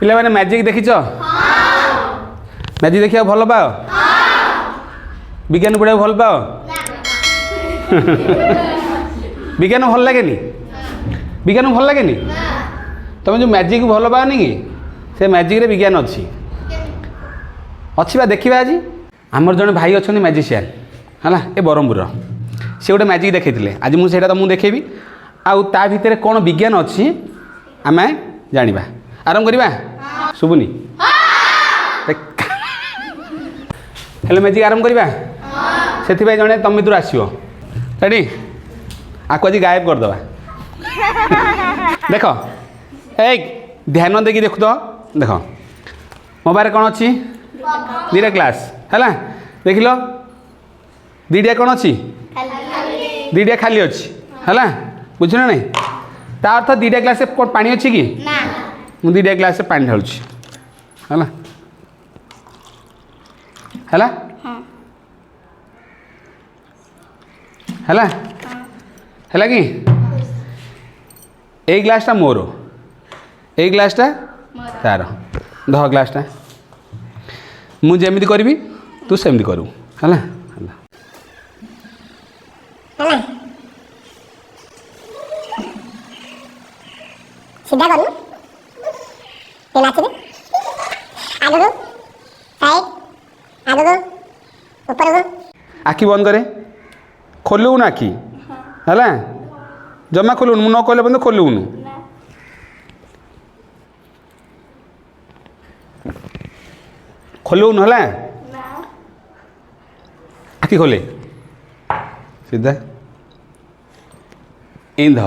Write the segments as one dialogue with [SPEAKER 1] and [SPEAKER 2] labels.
[SPEAKER 1] पिला माने magic देखिच magic देखिया भल पाओ विज्ञान पढ़ा भल पाओ विज्ञान भल लगे विज्ञान भल लगे तुम जो मैजिक भल पाओनी कि से मैजिक रे विज्ञान अच्छी बा देखा आज आमर जड़े भाई अच्छा मैजिशियन है ए ब्रह्मपुर सी गोटे मैजिक देखते आज मुझे तुमको देखेबी आउ ता भितर कौन विज्ञान अच्छी आम जाना आरंभ करवा शुभुनी हेलो मैजिक आरंभ करवा से जड़े तुम भर आसो रेडी आपको आज गायब करदे देख एक ध्यान देखी देखु तो देख मोबाइल कौन अच्छी दीटा ग्लास है देख लो दीटा कौन अच्छी दीटा खाली अच्छी है बुझ ना नहीं ता अर्थ दीटा ग्लास पानी अच्छी कि मुझे दीटा ग्लास पानी ढालुची है है कि ए ग्लासटा मोर ए ग्लासटा तार दह ग्लासटा मुझे जमी करी तू सेमती करू है
[SPEAKER 2] सीधा करू ये नाच दे आगे को साइड आगे को ऊपर को
[SPEAKER 1] आखि बंद करे खोलू ना आखि है जमा खोलू न कहले बंद खोलूनु खोलूनु है आखि खोले सीधा इंध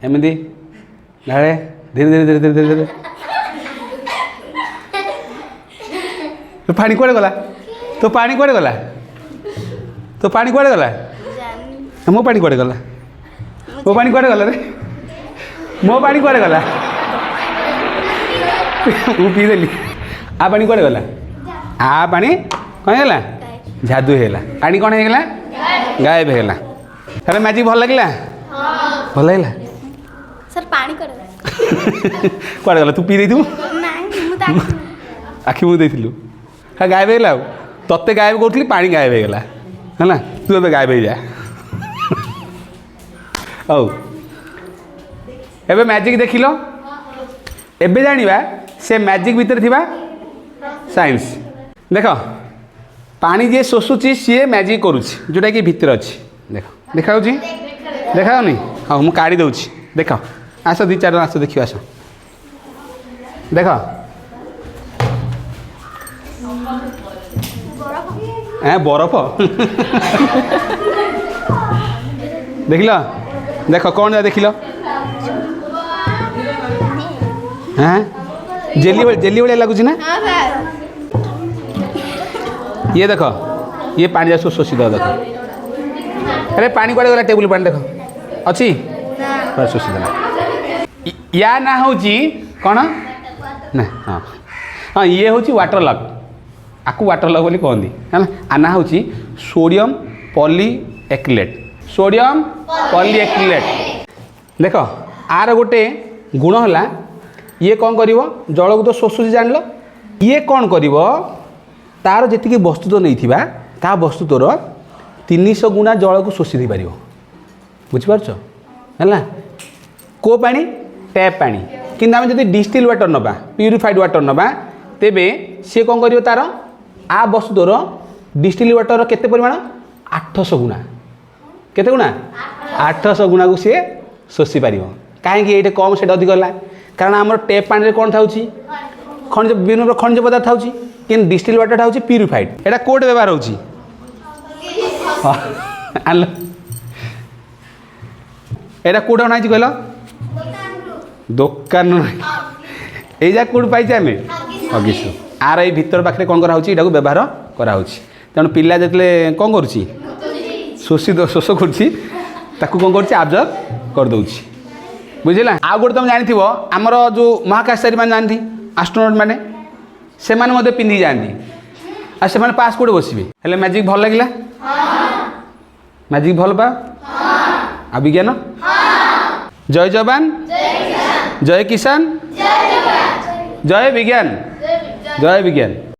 [SPEAKER 1] एमती ढाले धीरे धीरे धीरे धीरे धीरे तो पानी कुआड़े गला तो पानी कुआड़े गला तो पानी कुआड़े गला मो पानी कुआड़े गला मो पानी कुआड़े गला रे मो पानी कुआड़े गला मु पी देली आ पानी कुआड़े गला आ पानी कौन है जादू है पानी कौन है गायब है हेलो मैजिक भल लगे भल लगे
[SPEAKER 3] सर पानी
[SPEAKER 1] कुआड़े गला तू पी दे आखि मुझे देलु हाँ गायब है तत्ते गायब करी पानी गायब हो गला है तू ए गायब हो जा औ एबे मैजिक देख लो एबे जानिबा से मैजिक भीतर थिबा साइंस देख पानी जे शोषुची सी मैजिक करुच्ची जोटा कि भितर अच्छी देख देखा देखा हाँ मुझे काढ़ी दूची देख आस दी चार आस देखिए आस देख बरफ देख लो देख कौन जा देख लो हाँ जेली भाई लगुच ना ये देख ये पानी जा शोषी दो देख अरे पानी कुआड़े गला टेबुल पानी देख अच्छी शोषी देला या ना हूँ कौन ना हाँ हाँ ये हूँ वाटर लग आपको वाटर लग बोली कहती है आ ना हूँ सोडियम पॉलीएक्रिलेट सोडियम पॉलीएक्रिलेट देख आर गोटे गुण है ये कौन कर जल को तो शोषुची जान लो ये कौन कर तार जी वस्तुत्व नहीं ता वस्तुत्वर 300 गुणा जल को शोषी दे पार बुझीपार है को पानी टैप पानी कि आम जब डिस्टिल वाटर नवा प्यूरिफाइड वाटर नवा तेबे सी कौन कर तार आ वस्तुत्वर डिस्टिल वाटर केते परिमाण 800 गुणा केते गुणा 800 गुणा को सी शोषी पार कहीं ये कम से अधिक है कारण आम टैप पानी कौन था खनिज विभिन्न खनिज पदार्थ था कि डिस्टिल वाटर था प्यूरिफाइड एटा कोड व्यवहार हो एटा कोड ना कहल दुकान ये जा कोड पाई आम हगिसु आर ये भीतर पाखे कौन कराऊँ यहाँ व्यवहार कराऊँ तेणु पिला जो कौन करुच्ची शोष कर कौन करब्जर्व करदे बुझेगा आउ गोटे तुम जानी आमर जो महाकाशचारी मैंने जानी एस्ट्रोनॉट मैंने से माने पिंधि जाती आ से पास कोड़े बसबे हेले मैजिक भल लगे मैजिक भल पा आ विज्ञान जय जवान जय किसान जय विज्ञान जय विज्ञान।